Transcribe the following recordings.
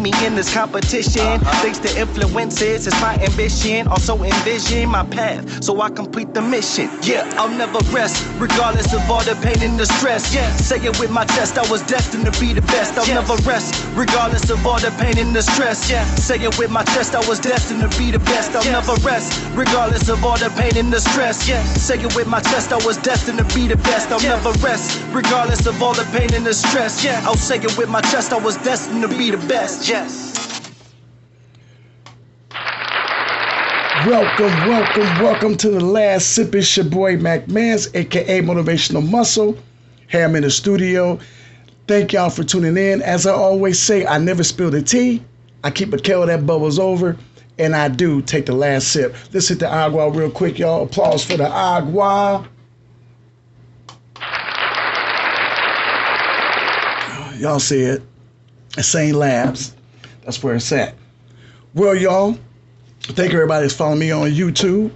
me in this competition. Thanks to influences, it's my ambition. Also envision my path, so I complete the mission. Yeah, I'll never rest, regardless of all the pain and the stress. Yeah, say it with my chest, I was destined to be the best. I'll never rest, regardless of all the pain and the stress. Yeah, say it with my chest, I was destined to be the best. I'll never rest, regardless of all the pain and the stress. Yeah, say it with my chest, I was destined to be the best. I'll never rest, regardless of all the pain and the stress. Yeah, I'll say it with my chest, I was destined to be the best. Yes. Welcome to the last sip. It's your boy Mac Mans, aka Motivational Muscle. Hey, I'm in the studio. Thank y'all for tuning in. As I always say, I never spill the tea. I keep a kettle that bubbles over, and I do take the last sip. Let's hit the agua real quick, y'all. Applause for the agua. Y'all see it. It's ain't labs. That's where it's at. Well, y'all, thank everybody that's following me on YouTube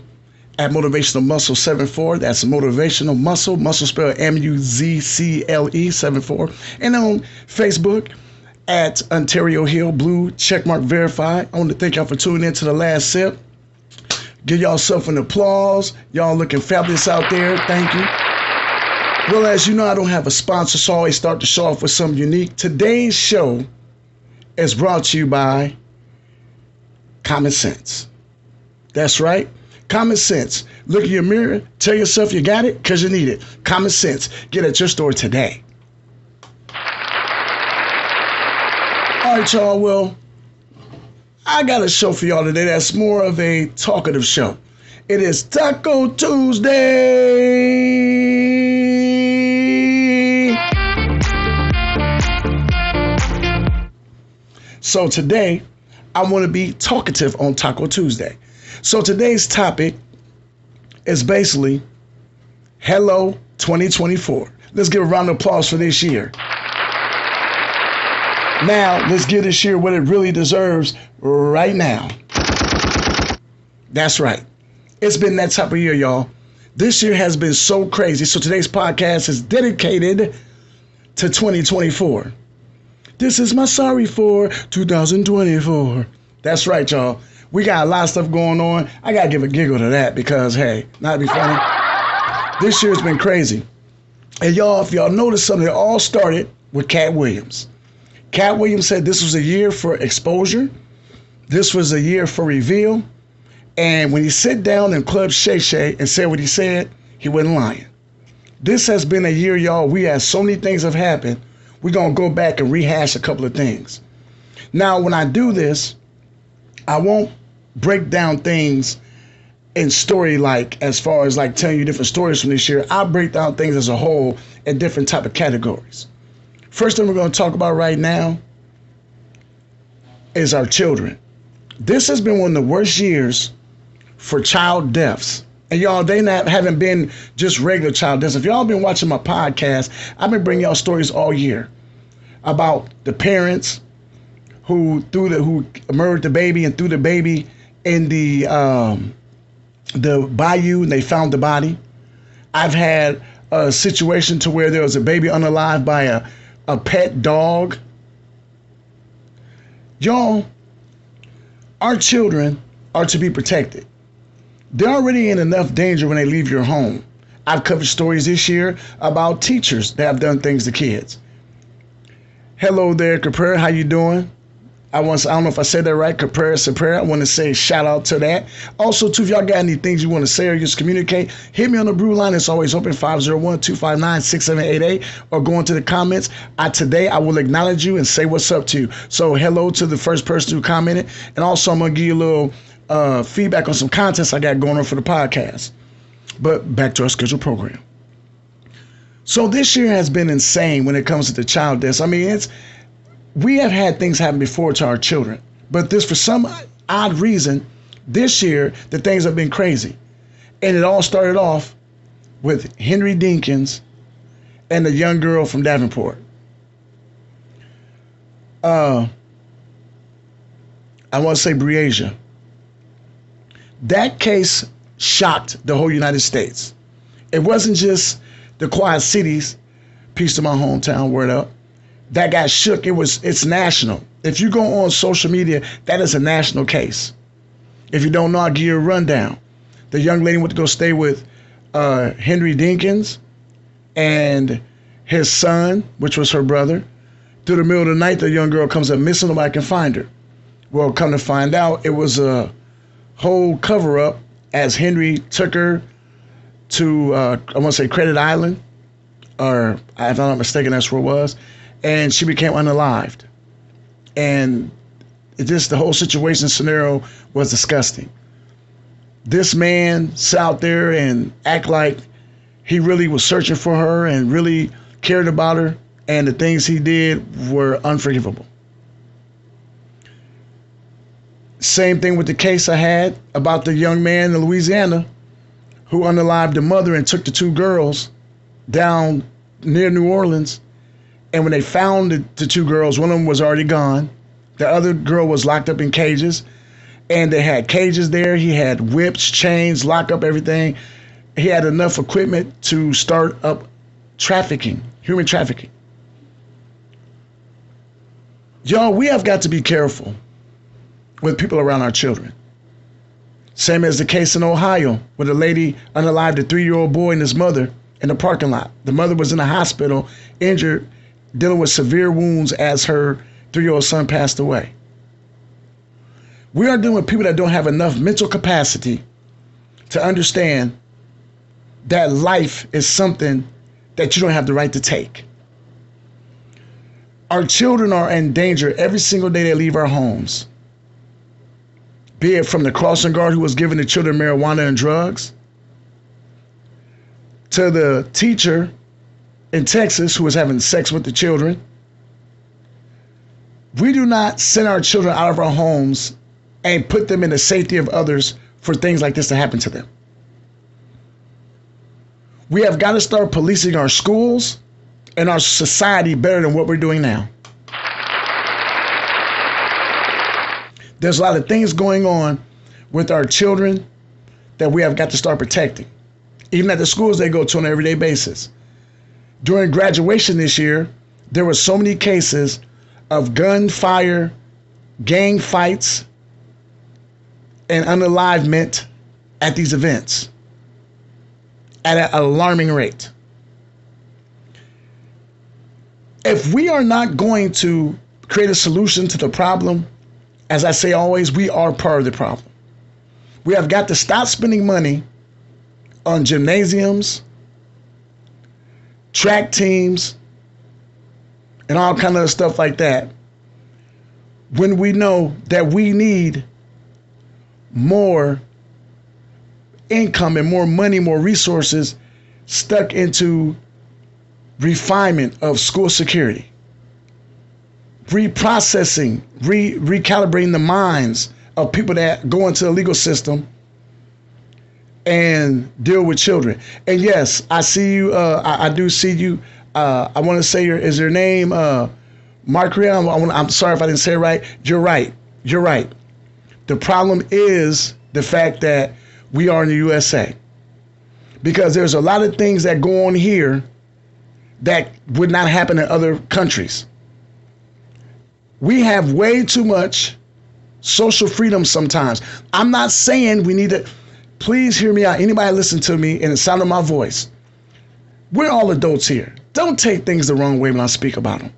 at Motivational Muscle 74. That's Motivational Muscle. Muscle spelled MUZCLE 74. And on Facebook at Ontario Hill Blue Checkmark Verified. I want to thank y'all for tuning in to the last sip. Give y'all self an applause. Y'all looking fabulous out there. Thank you. Well, as you know, I don't have a sponsor, so I always start the show off with something unique. Today's show is brought to you by Common Sense. That's right. Common Sense. Look in your mirror. Tell yourself you got it because you need it. Common Sense. Get at your store today. All right, y'all. Well, I got a show for y'all today that's more of a talkative show. It is Taco Tuesday. So today, I want to be talkative on Taco Tuesday. So today's topic is basically Hello 2024. Let's give a round of applause for this year. Now, let's give this year what it really deserves right now. That's right. It's been that type of year, y'all. This year has been so crazy. So today's podcast is dedicated to 2024. This is my sorry for 2024. That's right, y'all. We got a lot of stuff going on. I got to give a giggle to that because, hey, not to be funny. This year's been crazy. And y'all, if y'all notice something, it all started with Cat Williams. Cat Williams said this was a year for exposure. This was a year for reveal. And when he sat down in Club Shay Shay and said what he said, he wasn't lying. This has been a year, y'all. We had so many things have happened. We're going to go back and rehash a couple of things. Now, when I do this, I won't break down things in story like as far as like telling you different stories from this year. I'll break down things as a whole in different type of categories. First thing we're going to talk about right now is our children. This has been one of the worst years for child deaths. And y'all, haven't been just regular child deaths. If y'all been watching my podcast, I've been bringing y'all stories all year about the parents who murdered the baby and threw the baby in the bayou and they found the body. I've had a situation to where there was a baby unalive by a pet dog. Y'all, our children are to be protected. They're already in enough danger when they leave your home. I've covered stories this year about teachers that have done things to kids. Hello there, Caprera. How you doing? I don't know if I said that right. Caprera. I want to say shout out to that. Also, too, if y'all got any things you want to say or just communicate, hit me on the BrewLine. It's always open, 501-259-6788, or go into the comments. Today, I will acknowledge you and say what's up to you. So hello to the first person who commented. And also, I'm going to give you a little feedback on some contests I got going on for the podcast. But back to our scheduled program. So this year has been insane when it comes to the child deaths. I mean, we have had things happen before to our children, but for some odd reason, this year the things have been crazy. And it all started off with Henry Dinkins and the young girl from Davenport. I want to say Breasia. That case shocked the whole United States. It wasn't just the Quad Cities, peace to my hometown, word up, that got shook. It's national. If you go on social media, that is a national case. If you don't know, I'll give you a rundown. The young lady went to go stay with Henry Dinkins and his son, which was her brother. Through the middle of the night, the young girl comes up missing. Nobody can find her. Well, come to find out, it was a whole cover-up as Henry took her to, I want to say Credit Island, or if I'm not mistaken, that's where it was, and she became unalived. And the whole situation scenario was disgusting. This man sat out there and act like he really was searching for her and really cared about her, and the things he did were unforgivable. Same thing with the case I had about the young man in Louisiana who unalived the mother and took the two girls down near New Orleans. And when they found the two girls, one of them was already gone. The other girl was locked up in cages. And they had cages there. He had whips, chains, lock up everything. He had enough equipment to start up trafficking, human trafficking. Y'all, we have got to be careful with people around our children. Same as the case in Ohio, where the lady unalived a 3-year-old boy and his mother in the parking lot. The mother was in the hospital, injured, dealing with severe wounds as her 3-year-old son passed away. We are dealing with people that don't have enough mental capacity to understand that life is something that you don't have the right to take. Our children are in danger every single day they leave our homes. Be it from the crossing guard who was giving the children marijuana and drugs, to the teacher in Texas who was having sex with the children. We do not send our children out of our homes and put them in the safety of others for things like this to happen to them. We have got to start policing our schools and our society better than what we're doing now. There's a lot of things going on with our children that we have got to start protecting, even at the schools they go to on an everyday basis. During graduation this year, there were so many cases of gunfire, gang fights, and unalivement at these events at an alarming rate. If we are not going to create a solution to the problem, as I say always, we are part of the problem. We have got to stop spending money on gymnasiums, track teams, and all kind of stuff like that, when we know that we need more income and more money, more resources stuck into refinement of school security, reprocessing, recalibrating the minds of people that go into the legal system and deal with children. And yes, I see you. I do see you. I want to say is your name Mark-Ria? I'm sorry if I didn't say it right. You're right. You're right. The problem is the fact that we are in the USA, because there's a lot of things that go on here that would not happen in other countries. We have way too much social freedom sometimes. I'm not saying we need to, please hear me out. Anybody listen to me in the sound of my voice. We're all adults here. Don't take things the wrong way when I speak about them.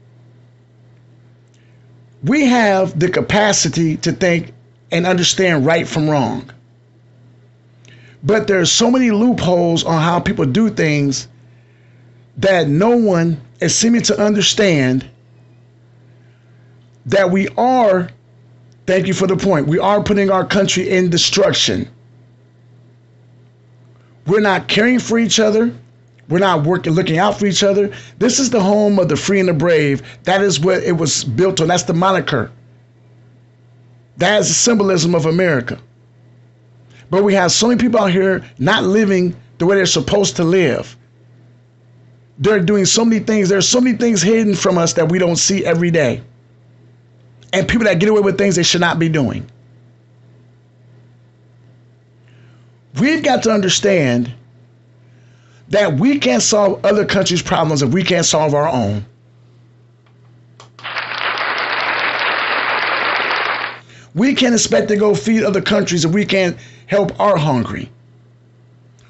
We have the capacity to think and understand right from wrong. But there's so many loopholes on how people do things that no one is seeming to understand that we are, thank you for the point, we are putting our country in destruction. We're not caring for each other. We're not looking out for each other. This is the home of the free and the brave. That is what it was built on. That's the moniker. That is the symbolism of America. But we have so many people out here not living the way they're supposed to live. They're doing so many things. There's so many things hidden from us that we don't see every day. And people that get away with things they should not be doing. We've got to understand that we can't solve other countries' problems if we can't solve our own. We can't expect to go feed other countries if we can't help our hungry.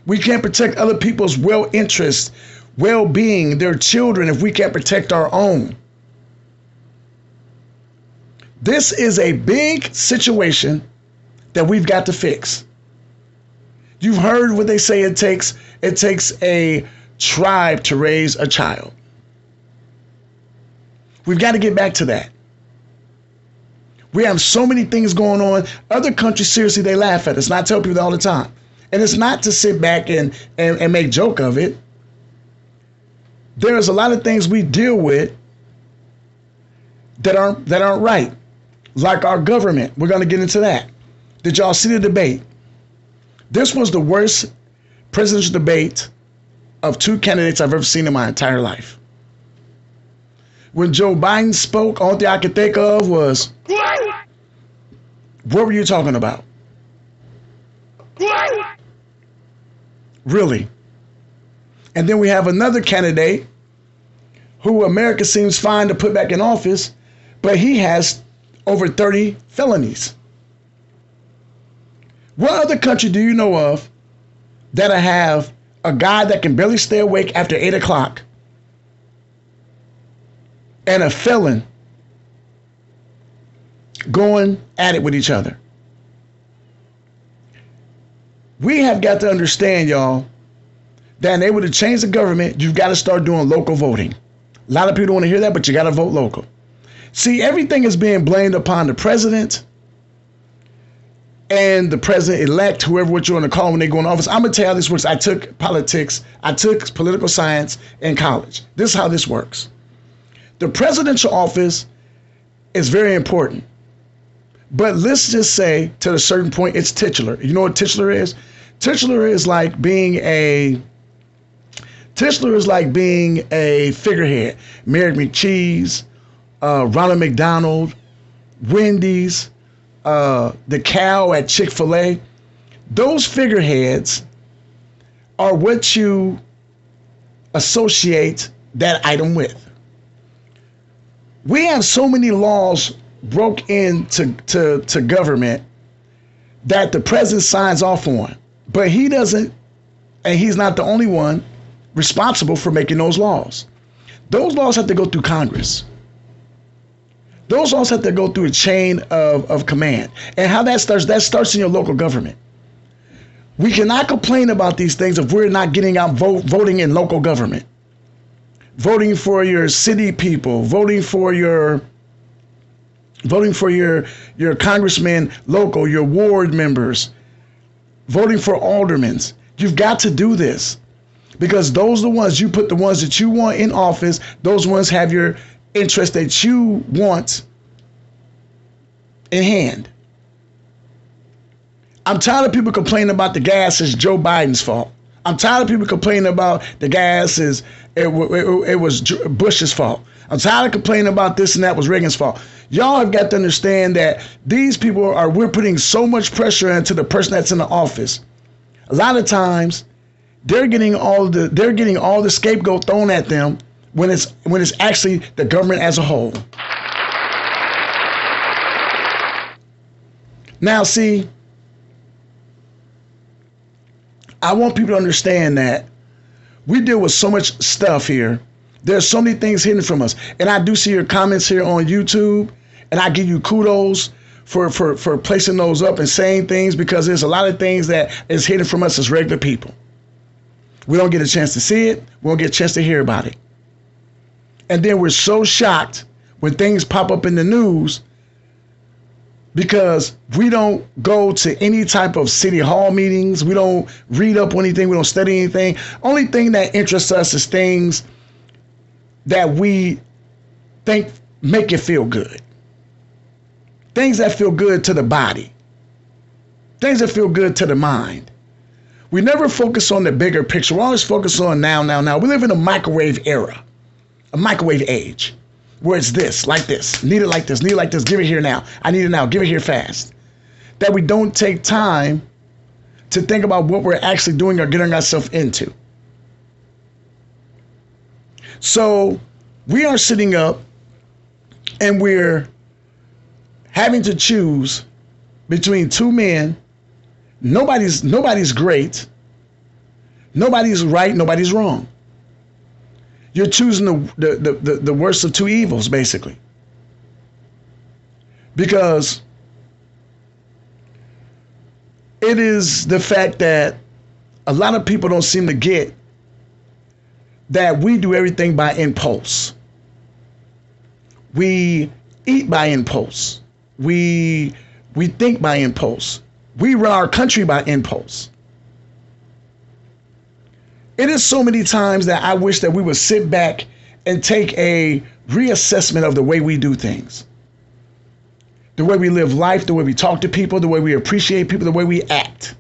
We can't protect other people's interest, well-being, their children, if we can't protect our own. This is a big situation that we've got to fix. You've heard what they say it takes a tribe to raise a child. We've got to get back to that. We have so many things going on. Other countries, seriously, they laugh at us. And I tell people that all the time. And it's not to sit back and make joke of it. There's a lot of things we deal with that aren't right. Like our government. We're going to get into that. Did y'all see the debate? This was the worst presidential debate of two candidates I've ever seen in my entire life. When Joe Biden spoke, all thing I could think of was, what were you talking about? Really? And then we have another candidate who America seems fine to put back in office, but he has over 30 felonies. What other country do you know of that have a guy that can barely stay awake after 8 o'clock and a felon going at it with each other? We have got to understand, y'all, that in order to change the government, you've got to start doing local voting. A lot of people don't want to hear that, but you got to vote local. See, everything is being blamed upon the president and the president-elect, whoever what you want to call when they go in office. I'm going to tell you how this works. I took political science in college. This is how this works. The presidential office is very important. But let's just say, to a certain point, it's titular. You know what titular is? Titular is like being a figurehead. Mary McCheese, Ronald McDonald, Wendy's, the cow at Chick-fil-A. Those figureheads are what you associate that item with. We have so many laws broke into government that the president signs off on, but he doesn't, and he's not the only one responsible for making those laws. Those laws have to go through Congress. Those laws have to go through a chain of command. And how that starts in your local government. We cannot complain about these things if we're not getting out voting in local government. Voting for your city people, voting for your congressmen local, your ward members, voting for aldermen. You've got to do this because those are the ones, you put the ones that you want in office. Those ones have your interest that you want in hand. I'm tired of people complaining about the gas is Joe Biden's fault. I'm tired of people complaining about the gas it was Bush's fault. I'm tired of complaining about this and that was Reagan's fault. Y'all have got to understand that these people we're putting so much pressure into the person that's in the office. A lot of times they're getting all the scapegoat thrown at them when it's actually the government as a whole. Now see, I want people to understand that we deal with so much stuff here. There's so many things hidden from us. And I do see your comments here on YouTube, and I give you kudos for placing those up and saying things, because there's a lot of things that is hidden from us as regular people. We don't get a chance to see it. We don't get a chance to hear about it. And then we're so shocked when things pop up in the news because we don't go to any type of city hall meetings. We don't read up on anything. We don't study anything. Only thing that interests us is things that we think make you feel good. Things that feel good to the body. Things that feel good to the mind. We never focus on the bigger picture. We always focus on now. We live in a microwave era, a microwave age, where it's this, like this, need it like this, need it like this, give it here now. I need it now, give it here fast. That we don't take time to think about what we're actually doing or getting ourselves into. So we are sitting up and we're having to choose between two men. Nobody's great. Nobody's right. Nobody's wrong. You're choosing the worst of two evils, basically. Because it is the fact that a lot of people don't seem to get that we do everything by impulse. We eat by impulse. We think by impulse. We run our country by impulse. It is so many times that I wish that we would sit back and take a reassessment of the way we do things. The way we live life, the way we talk to people, the way we appreciate people, the way we act.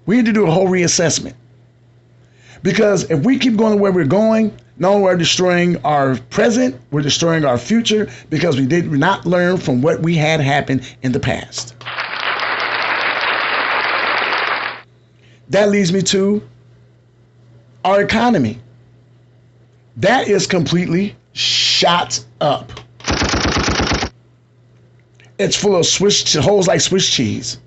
We need to do a whole reassessment. Because if we keep going the way we're going, not only are we destroying our present, we're destroying our future because we did not learn from what we had happen in the past. That leads me to our economy. That is completely shot up. It's full of holes like Swiss cheese.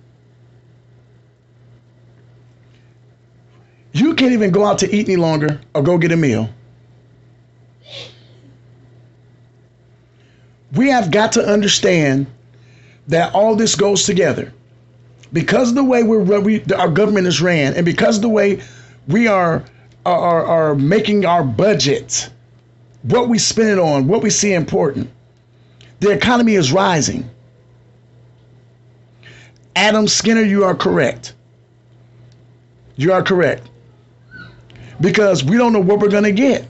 You can't even go out to eat any longer or go get a meal. We have got to understand that all this goes together. Because of the way our government is ran, and because of the way we are making our budget, what we spend it on, what we see important, the economy is rising. Adam Skinner, you are correct. You are correct. Because we don't know what we're going to get.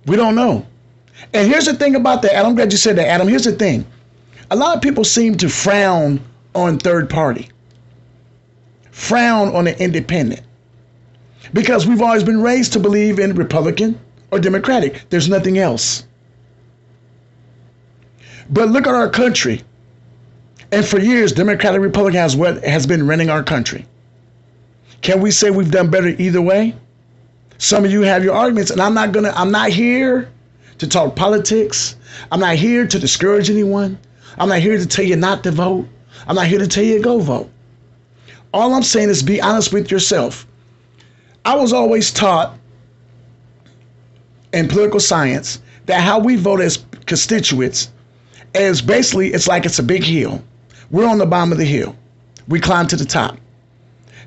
We don't know. And here's the thing about that, Adam. I'm glad you said that, Adam. Here's the thing. A lot of people seem to frown on third party. Frown on the independent. Because we've always been raised to believe in Republican or Democratic. There's nothing else. But look at our country. And for years, Democratic Republican has been running our country. Can we say we've done better either way? Some of you have your arguments, and I'm not here to talk politics. I'm not here to discourage anyone. I'm not here to tell you not to vote. I'm not here to tell you to go vote. All I'm saying is be honest with yourself. I was always taught in political science that how we vote as constituents is basically, it's like it's a big hill. We're on the bottom of the hill. We climb to the top.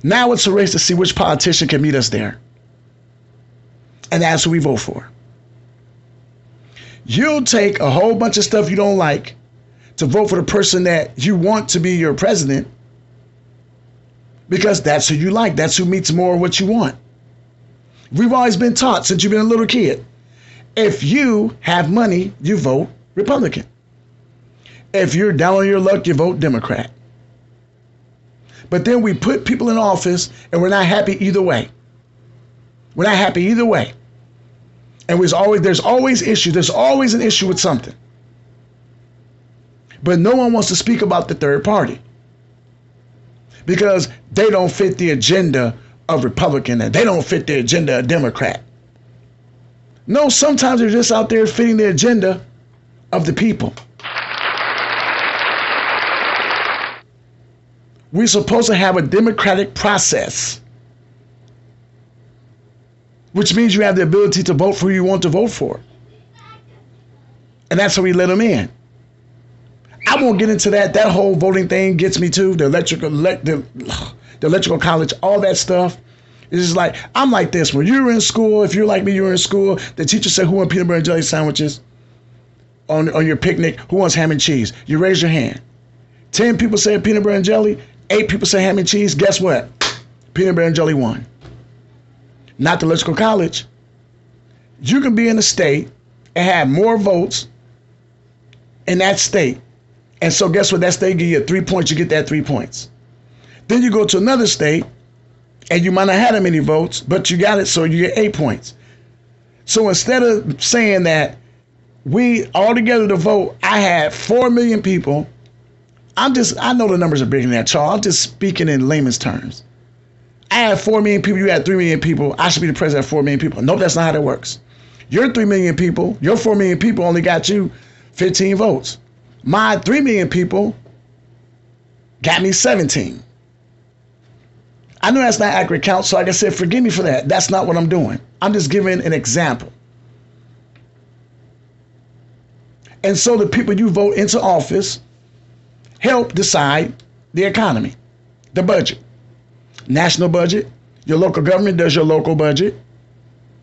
Now it's a race to see which politician can meet us there. And that's who we vote for. You'll take a whole bunch of stuff you don't like to vote for the person that you want to be your president because that's who you like. That's who meets more of what you want. We've always been taught since you've been a little kid. If you have money, you vote Republican. If you're down on your luck, you vote Democrat. But then we put people in office and we're not happy either way. We're not happy either way. And there's always issues. There's always an issue with something. But no one wants to speak about the third party because they don't fit the agenda of Republican and they don't fit the agenda of Democrat. No, sometimes they're just out there fitting the agenda of the people. We're supposed to have a democratic process, which means you have the ability to vote for who you want to vote for. And that's how we let them in. I won't get into that. That whole voting thing gets me too. The electrical college, all that stuff. It's just like, I'm like this. When you were in school, if you're like me, you were in school, the teacher said, who wants peanut butter and jelly sandwiches on your picnic? Who wants ham and cheese? You raise your hand. 10 people said peanut butter and jelly. 8 people say ham and cheese. Guess what? Peanut butter and jelly won. Not the electrical college. You can be in a state and have more votes in that state. And so guess what? That state give you 3 points. You get that 3 points. Then you go to another state and you might not have that many votes, but you got it, so you get 8 points. So instead of saying that we all together to vote, I had 4 million people. I know the numbers are bigger than that, Charles. I'm just speaking in layman's terms. I had 4 million people, you had 3 million people. I should be the president of 4 million people. Nope, that's not how that works. Your 3 million people, your 4 million people only got you 15 votes. My 3 million people got me 17. I know that's not accurate count, so like I said, forgive me for that. That's not what I'm doing. I'm just giving an example. And so the people you vote into office help decide the economy, the budget. National budget, your local government does your local budget,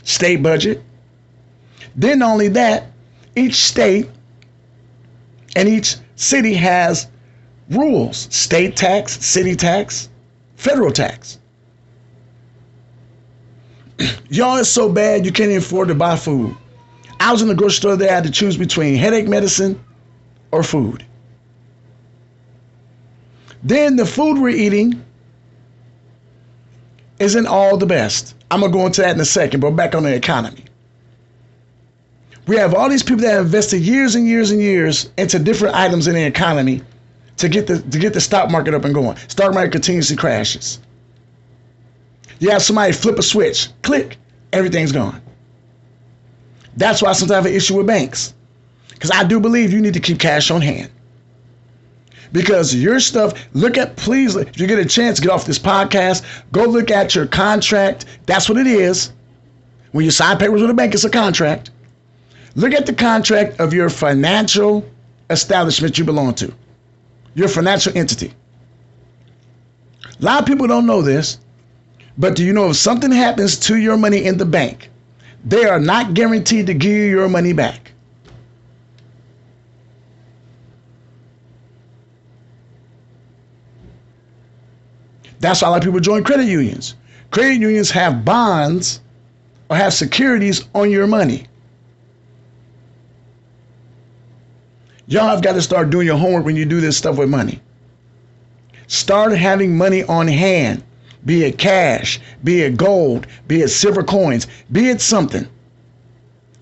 state budget. Then not only that, each state and each city has rules: state tax, city tax, federal tax. Y'all, it's so bad you can't even afford to buy food. I was in the grocery store there, I had to choose between headache medicine or food. Then the food we're eating isn't all the best. I'm going to go into that in a second, but back on the economy. We have all these people that have invested years and years and years into different items in the economy to get the stock market up and going. Stock market continuously crashes. You have somebody flip a switch, click, everything's gone. That's why sometimes I have an issue with banks, because I do believe you need to keep cash on hand. Because your stuff, please, if you get a chance, get off this podcast, go look at your contract. That's what it is. When you sign papers with a bank, it's a contract. Look at the contract of your financial establishment you belong to, your financial entity. A lot of people don't know this, but do you know if something happens to your money in the bank, they are not guaranteed to give you your money back. That's why a lot of people join credit unions. Credit unions have bonds or have securities on your money. Y'all have got to start doing your homework when you do this stuff with money. Start having money on hand, be it cash, be it gold, be it silver coins, be it something.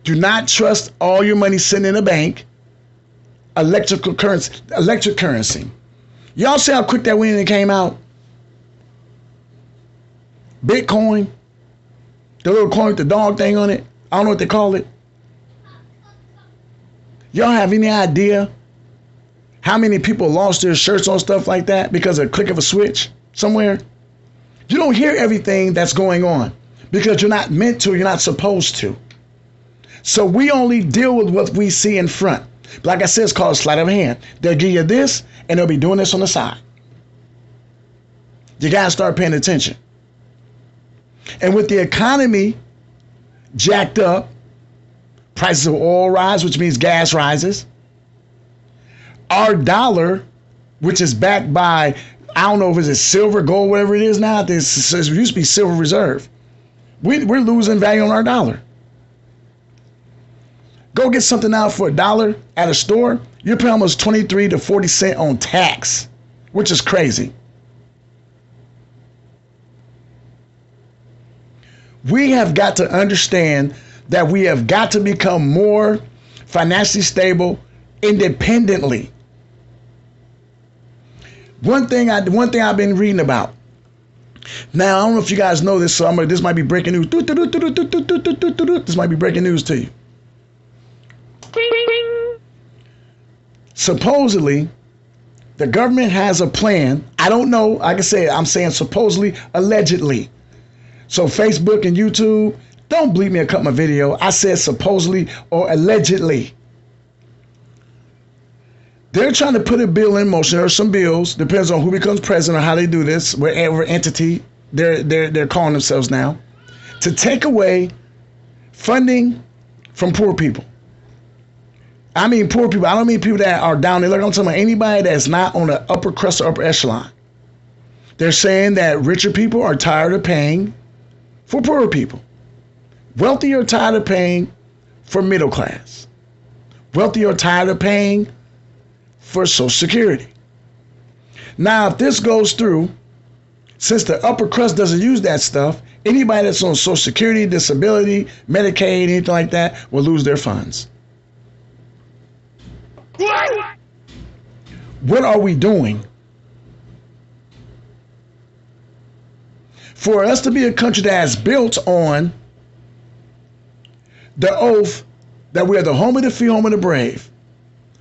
Do not trust all your money sitting in a bank. Electric currency. Y'all see how quick that went and came out? Bitcoin, the little coin with the dog thing on it. I don't know what they call it. Y'all have any idea how many people lost their shirts on stuff like that because of a click of a switch somewhere? You don't hear everything that's going on because you're not meant to, you're not supposed to. So we only deal with what we see in front. Like I said, it's called a sleight of hand. They'll give you this and they'll be doing this on the side. You gotta start paying attention. And with the economy jacked up, prices of oil rise, which means gas rises. Our dollar, which is backed by, I don't know if it's silver, gold, whatever it is now. This used to be silver reserve. We're losing value on our dollar. Go get something out for $1 at a store, you're paying almost 23 to 40 cents on tax, which is crazy. We have got to understand that we have got to become more financially stable independently. One thing I've been reading about. Now, I don't know if you guys know this, so this might be breaking news. This might be breaking news to you. Supposedly, the government has a plan. I don't know. Like I said, I'm saying supposedly, allegedly. So Facebook and YouTube, don't bleep me or cut my video. I said supposedly or allegedly. They're trying to put a bill in motion. There are some bills, depends on who becomes president or how they do this, whatever entity they're calling themselves now, to take away funding from poor people. I mean poor people. I don't mean people that are down there. Look, I'm talking about anybody that's not on the upper crust or upper echelon. They're saying that richer people are tired of paying for poorer people. Wealthy are tired of paying for middle class. Wealthy are tired of paying for Social Security. Now, if this goes through, since the upper crust doesn't use that stuff, anybody that's on Social Security, disability, Medicaid, anything like that, will lose their funds. What are we doing? For us to be a country that is built on the oath that we are the home of the free, home of the brave.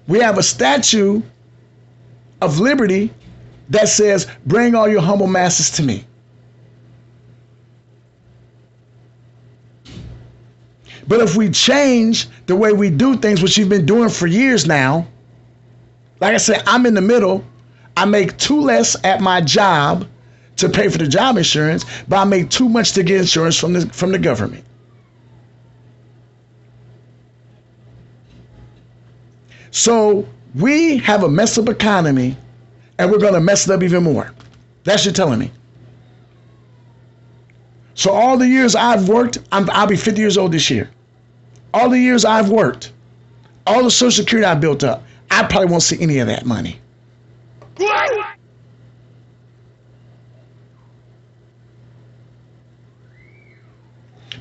We have a statue of liberty that says, bring all your humble masses to me. But if we change the way we do things, which you've been doing for years now, like I said, I'm in the middle. I make too less at my job to pay for the job insurance, but I make too much to get insurance from the government. So we have a messed up economy, and we're going to mess it up even more. That's what you're telling me. So all the years I've worked, I'll be 50 years old this year. All the years I've worked, all the Social Security I built up, I probably won't see any of that money.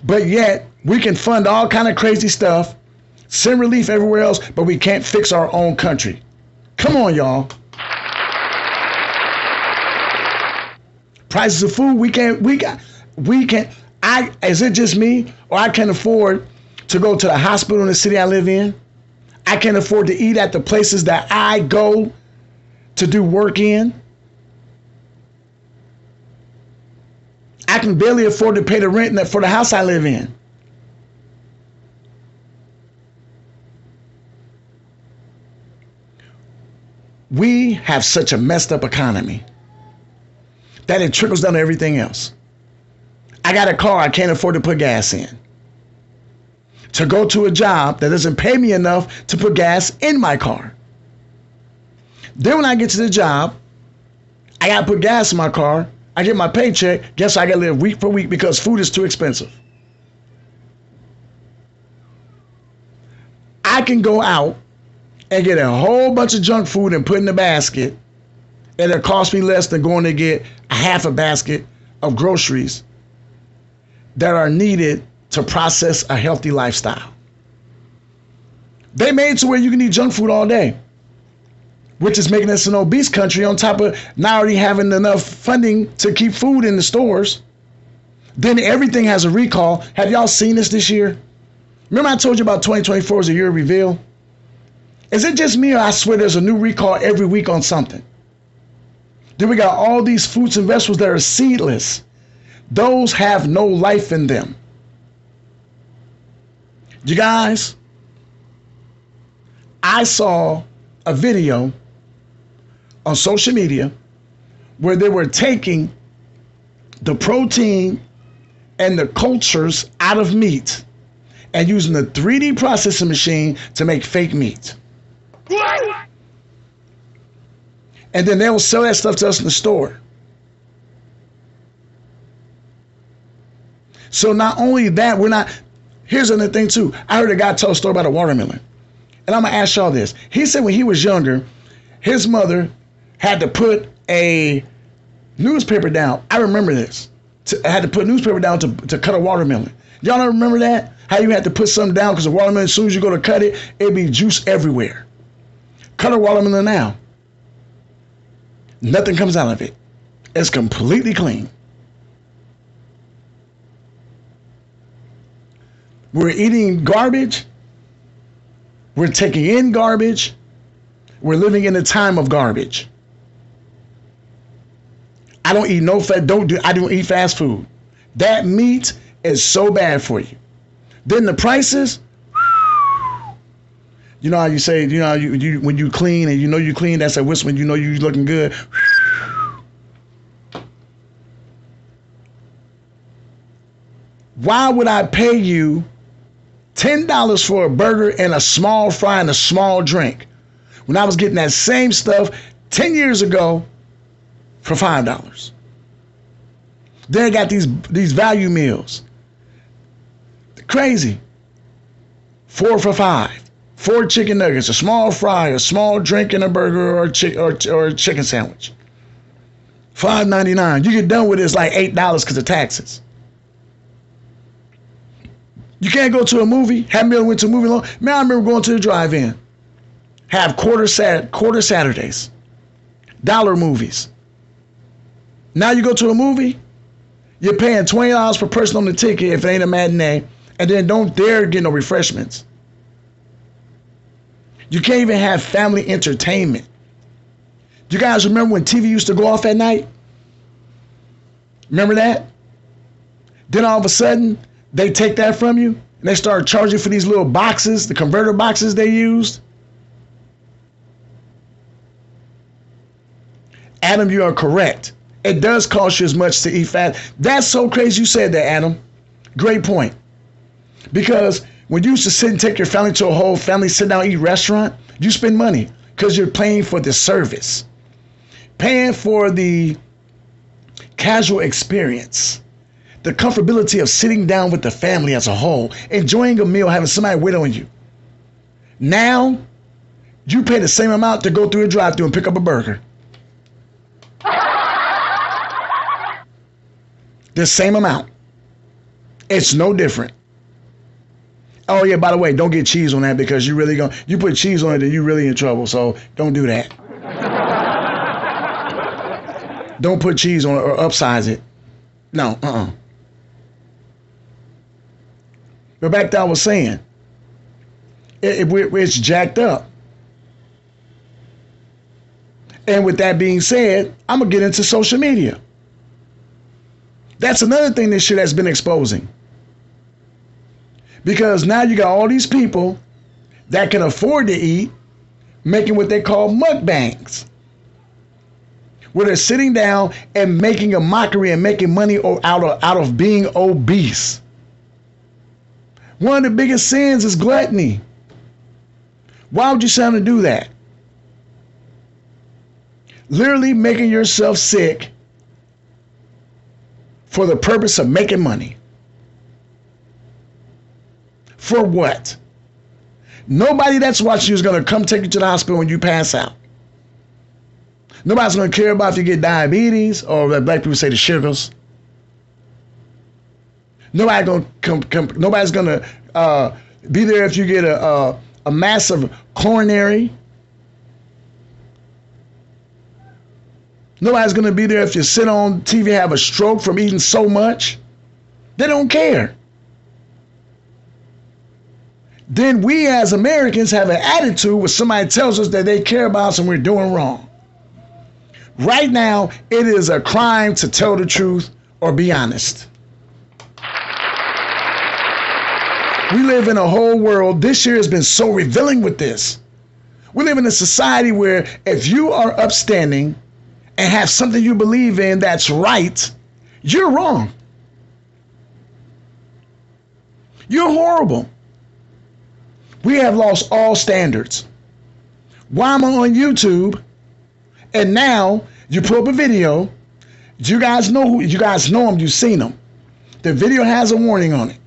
But yet, we can fund all kind of crazy stuff, send relief everywhere else, but we can't fix our own country. Come on, y'all. Prices of food, is it just me, or I can't afford to go to the hospital in the city I live in? I can't afford to eat at the places that I go to do work in. I can barely afford to pay the rent for the house I live in. We have such a messed up economy that it trickles down to everything else. I got a car I can't afford to put gas in. To go to a job that doesn't pay me enough to put gas in my car. Then when I get to the job, I got to put gas in my car. I get my paycheck. Guess I got to live week for week because food is too expensive. I can go out and get a whole bunch of junk food and put in the basket, and it'll cost me less than going to get a half a basket of groceries that are needed to process a healthy lifestyle. They made it to where you can eat junk food all day, which is making us an obese country on top of not already having enough funding to keep food in the stores. Then everything has a recall. Have y'all seen this year? Remember I told you about 2024 is a year of reveal? Is it just me, or I swear there's a new recall every week on something? Then we got all these fruits and vegetables that are seedless. Those have no life in them. You guys, I saw a video on social media where they were taking the protein and the cultures out of meat and using the 3D processing machine to make fake meat. And then they will sell that stuff to us in the store. So not only that, here's another thing too. I heard a guy tell a story about a watermelon. And I'm going to ask y'all this. He said when he was younger, his mother had to put a newspaper down. I remember this. Had to put newspaper down to cut a watermelon. Y'all don't remember that? How you had to put something down because a watermelon, as soon as you go to cut it, it'd be juice everywhere. Cut a watermelon now. Nothing comes out of it. It's completely clean. We're eating garbage. We're taking in garbage. We're living in a time of garbage. I don't eat I don't eat fast food. That meat is so bad for you. Then the prices, you know how you say, you know, you when you clean and you know you clean, that's a whistle when you know you looking good. Why would I pay you $10 for a burger and a small fry and a small drink when I was getting that same stuff 10 years ago for $5? Then I got these value meals. Crazy. 4 for $5. 4 chicken nuggets, a small fry, a small drink, and a burger or a chicken sandwich. $5.99. You get done with it, it's like $8 because of taxes. You can't go to a movie. Haven't been went to a movie long. Man, I remember going to the drive-in. Have quarter Saturdays. Dollar movies. Now you go to a movie, you're paying $20 per person on the ticket if it ain't a matinee, and then don't dare get no refreshments. You can't even have family entertainment. Do you guys remember when TV used to go off at night? Remember that? Then all of a sudden, they take that from you and they start charging for these little boxes, the converter boxes they used. Adam, you are correct. It does cost you as much to eat fat. That's so crazy you said that, Adam. Great point. Because when you used to sit and take your family to a whole family sit down eat restaurant, you spend money because you're paying for the service, paying for the casual experience, the comfortability of sitting down with the family as a whole, enjoying a meal, having somebody wait on you. Now, you pay the same amount to go through a drive-thru and pick up a burger. The same amount. It's no different. Oh yeah, by the way, don't get cheese on that because you put cheese on it and you're really in trouble. So don't do that. Don't put cheese on it or upsize it. No, But back to what I was saying, it's jacked up. And with that being said, I'm gonna get into social media. That's another thing this shit has been exposing. Because now you got all these people that can afford to eat making what they call mukbangs, where they're sitting down and making a mockery and making money out of being obese. One of the biggest sins is gluttony. Why would you sit down and do that? Literally making yourself sick for the purpose of making money. For what? Nobody that's watching you is going to come take you to the hospital when you pass out. Nobody's going to care about if you get diabetes or like black people say the sugars. Nobody's going to be there if you get a massive coronary. Nobody's going to be there if you sit on TV and have a stroke from eating so much. They don't care. Then we as Americans have an attitude where somebody tells us that they care about us and we're doing wrong. Right now, it is a crime to tell the truth or be honest. We live in a whole world. This year has been so revealing with this. We live in a society where if you are upstanding and have something you believe in that's right, you're wrong. You're horrible. We have lost all standards. Why am I on YouTube? And now you pull up a video. You guys know them. You've seen them. The video has a warning on it,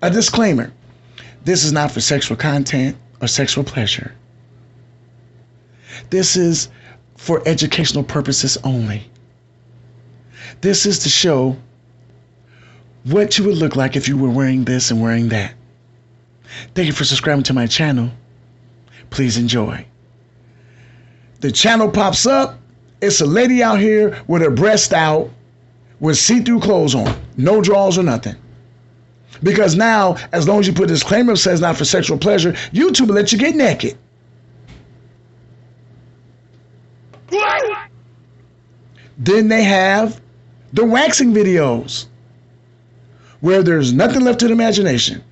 a disclaimer. This is not for sexual content or sexual pleasure. This is for educational purposes only. This is to show what you would look like if you were wearing this and wearing that. Thank you for subscribing to my channel. Please enjoy. The channel pops up. It's a lady out here with her breast out with see-through clothes on. No drawers or nothing. Because now, as long as you put a disclaimer that says not for sexual pleasure, YouTube will let you get naked. Then they have the waxing videos where there's nothing left to the imagination.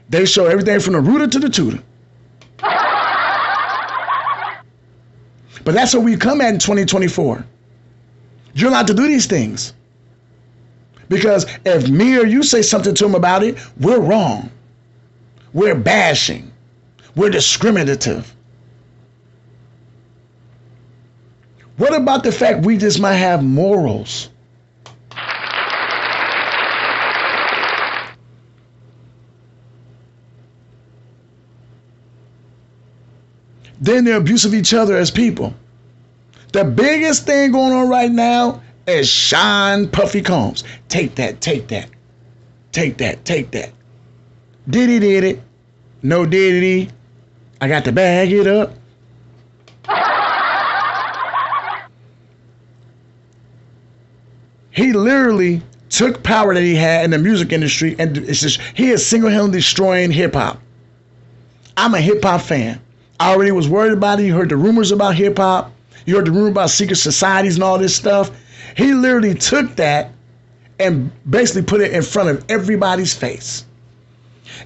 They show everything from the rooter to the tutor. But that's what we come at in 2024. You're allowed to do these things. Because if me or you say something to them about it, we're wrong. We're bashing. We're discriminative. What about the fact we just might have morals? Then they're abusive of each other as people. The biggest thing going on right now is Sean Puffy Combs. Take that, take that. Take that, take that. Diddy did it. No diddy. I got to bag it up. He literally took power that he had in the music industry and he is single-handedly destroying hip-hop. I'm a hip-hop fan. I already was worried about it. You heard the rumors about hip-hop. You heard the rumor about secret societies and all this stuff. He literally took that and basically put it in front of everybody's face.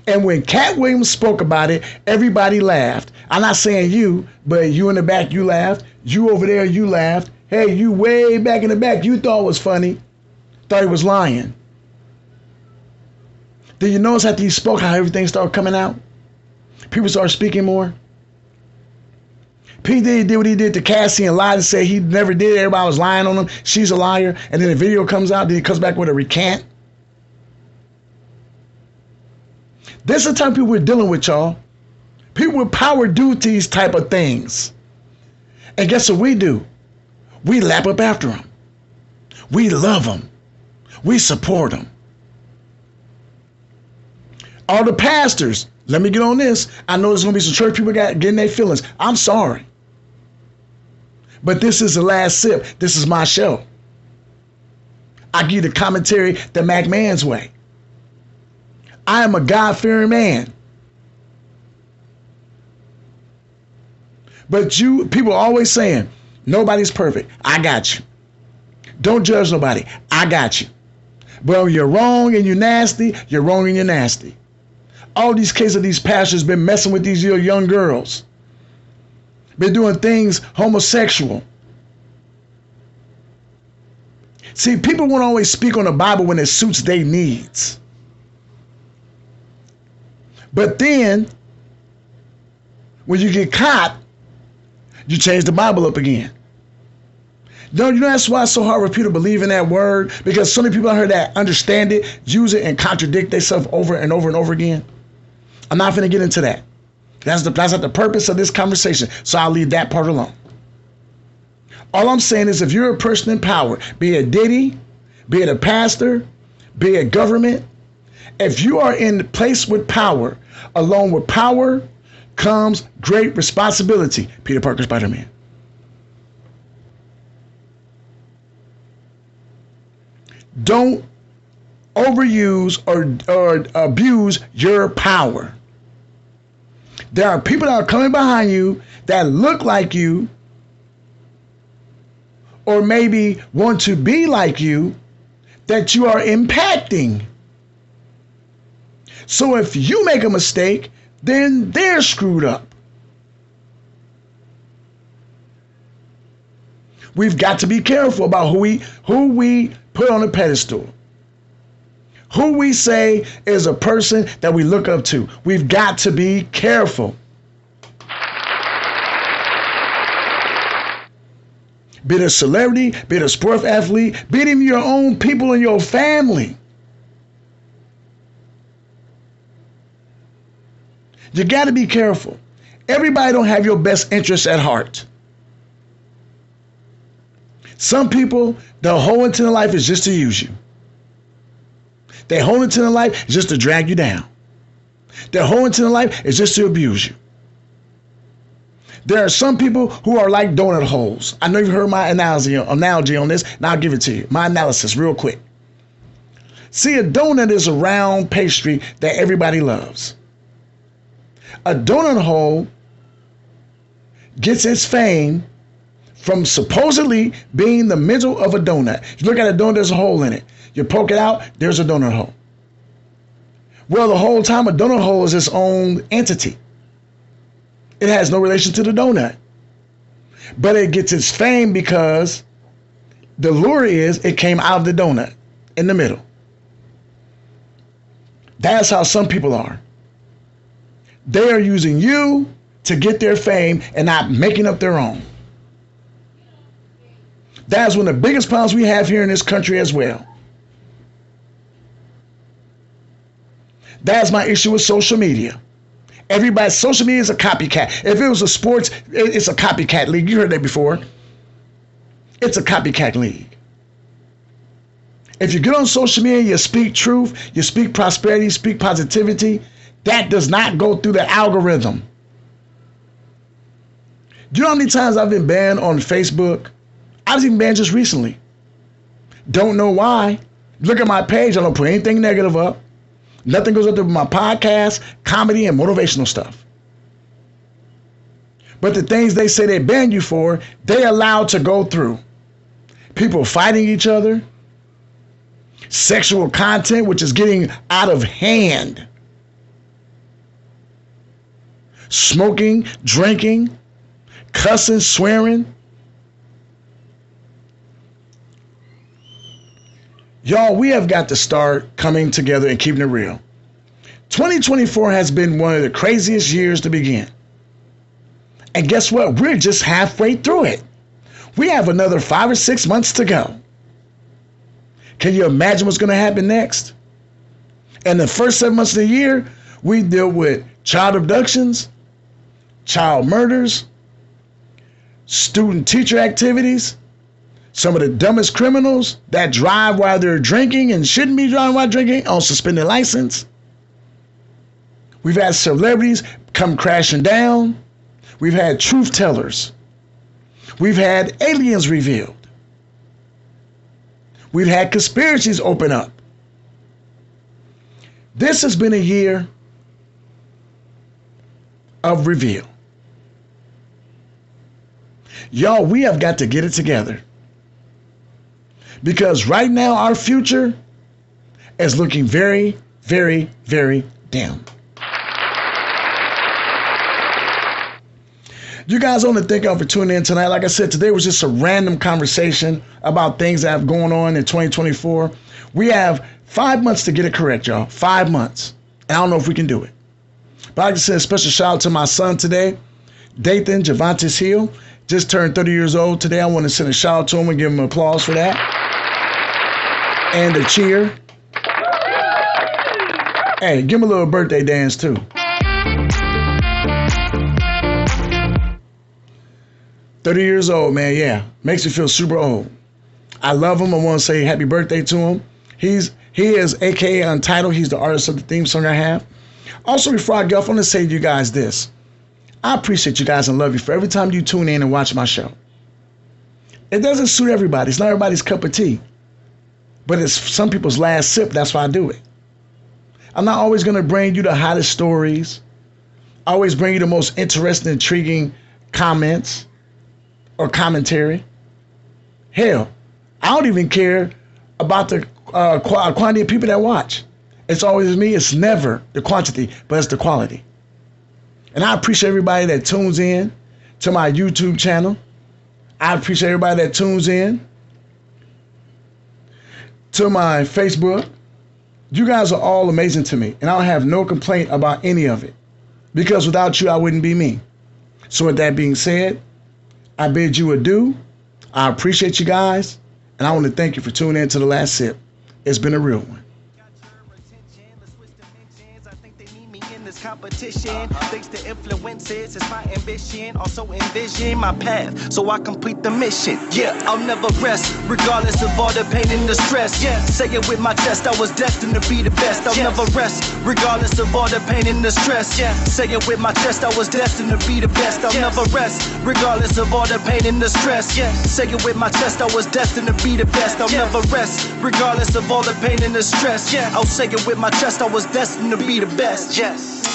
And when Cat Williams spoke about it, everybody laughed. I'm not saying you, but you in the back, you laughed. You over there, you laughed. Hey, you way back in the back, you thought it was funny. Thought he was lying. Did you notice after he spoke how everything started coming out? People started speaking more. P. Diddy did what he did to Cassie and lied and said he never did. Everybody was lying on him. She's a liar. And then the video comes out. Then he comes back with a recant. This is the type of people we're dealing with, y'all. People with power do these type of things. And guess what we do? We lap up after them. We love them. We support them. All the pastors, let me get on this. I know there's going to be some church people getting their feelings. I'm sorry. But this is the last sip. This is my show. I give you the commentary the Mac Man's way. I am a God-fearing man. But you people are always saying, nobody's perfect. I got you. Don't judge nobody. I got you. But when you're wrong and you're nasty, you're wrong and you're nasty. All these cases of these pastors been messing with these young girls. Been doing things homosexual. See, people won't always speak on the Bible when it suits their needs. But then, when you get caught, you change the Bible up again. You know that's why it's so hard for people to believe in that word? Because so many people out here that understand it, use it, and contradict themselves over and over and over again. I'm not going to get into that. That's not the purpose of this conversation, so I'll leave that part alone. All I'm saying is if you're a person in power, be it Diddy, be it a pastor, be it government, if you are in the place with power, along with power comes great responsibility. Peter Parker, Spider-Man. Don't overuse or abuse your power. There are people that are coming behind you that look like you or maybe want to be like you that you are impacting. So if you make a mistake, then they're screwed up. We've got to be careful about who we put on a pedestal. Who we say is a person that we look up to. We've got to be careful. Be it a celebrity, be it a sports athlete, be it even your own people in your family. You got to be careful. Everybody don't have your best interests at heart. Some people, their whole intent in life is just to use you. Their whole intent in life is just to drag you down. Their whole intent in life is just to abuse you. There are some people who are like donut holes. I know you've heard my analogy on this, and I'll give it to you. My analysis real quick. See, a donut is a round pastry that everybody loves. A donut hole gets its fame from supposedly being the middle of a donut. You look at a donut, there's a hole in it. You poke it out, there's a donut hole. Well, the whole time a donut hole is its own entity. It has no relation to the donut. But it gets its fame because the lure is it came out of the donut in the middle. That's how some people are. They are using you to get their fame and not making up their own. That's one of the biggest problems we have here in this country as well. That's my issue with social media. Social media is a copycat. If it was a sports, it's a copycat league. You heard that before. It's a copycat league. If you get on social media, you speak truth, you speak prosperity, you speak positivity, that does not go through the algorithm. Do you know how many times I've been banned on Facebook? I was even banned just recently. Don't know why. Look at my page. I don't put anything negative up. Nothing goes up there but my podcast, comedy, and motivational stuff. But the things they say they ban you for, they allowed to go through. People fighting each other, sexual content, which is getting out of hand, smoking, drinking, cussing, swearing. Y'all, we have got to start coming together and keeping it real. 2024 has been one of the craziest years to begin. And guess what? We're just halfway through it. We have another 5 or 6 months to go. Can you imagine what's going to happen next? In the first 7 months of the year, we deal with child abductions, child murders, student-teacher activities, some of the dumbest criminals that drive while they're drinking and shouldn't be driving while drinking on suspended license. We've had celebrities come crashing down. We've had truth tellers. We've had aliens revealed. We've had conspiracies open up. This has been a year of reveal. Y'all, we have got to get it together. Because right now, our future is looking very, very, very dim. You guys, I want to thank y'all for tuning in tonight. Like I said, today was just a random conversation about things that have going on in 2024. We have 5 months to get it correct, y'all. 5 months. And I don't know if we can do it. But I like to send a special shout out to my son today, Dathan Javantis Hill. Just turned 30 years old today. I want to send a shout out to him and give him applause for that. And a cheer. Hey, give him a little birthday dance too. $30 years old, man, yeah. Makes me feel super old. I love him. I want to say happy birthday to him. He is AKA Untitled. He's the artist of the theme song I have. Also, before I get off, I want to say to you guys this. I appreciate you guys and love you for every time you tune in and watch my show. It doesn't suit everybody. It's not everybody's cup of tea. But it's some people's last sip. That's why I do it. I'm not always going to bring you the hottest stories. I always bring you the most interesting, intriguing comments or commentary. Hell, I don't even care about the quantity of people that watch. It's always me. It's never the quantity, but it's the quality. And I appreciate everybody that tunes in to my YouTube channel. I appreciate everybody that tunes in to my Facebook. You guys are all amazing to me, and I don't have no complaint about any of it, because without you, I wouldn't be me. So with that being said, I bid you adieu. I appreciate you guys, and I want to thank you for tuning in to The Last Sip. It's been a real one. Competition, thanks to influences, it's my ambition. Also envision my path, so I complete the mission. Yeah, I'll never rest, regardless of all the pain and the stress. Yeah, say it with my chest, I was destined to be the best. I'll never rest, regardless of all the pain and the stress. Yeah, say it with my chest, I was destined to be the best. I'll never rest, regardless of all the pain and the stress. Yeah, say it with my chest, I was destined to be the best. I'll never rest, regardless of all the pain and the stress. Yeah, I'll say it with my chest, I was destined to be the best. Yes.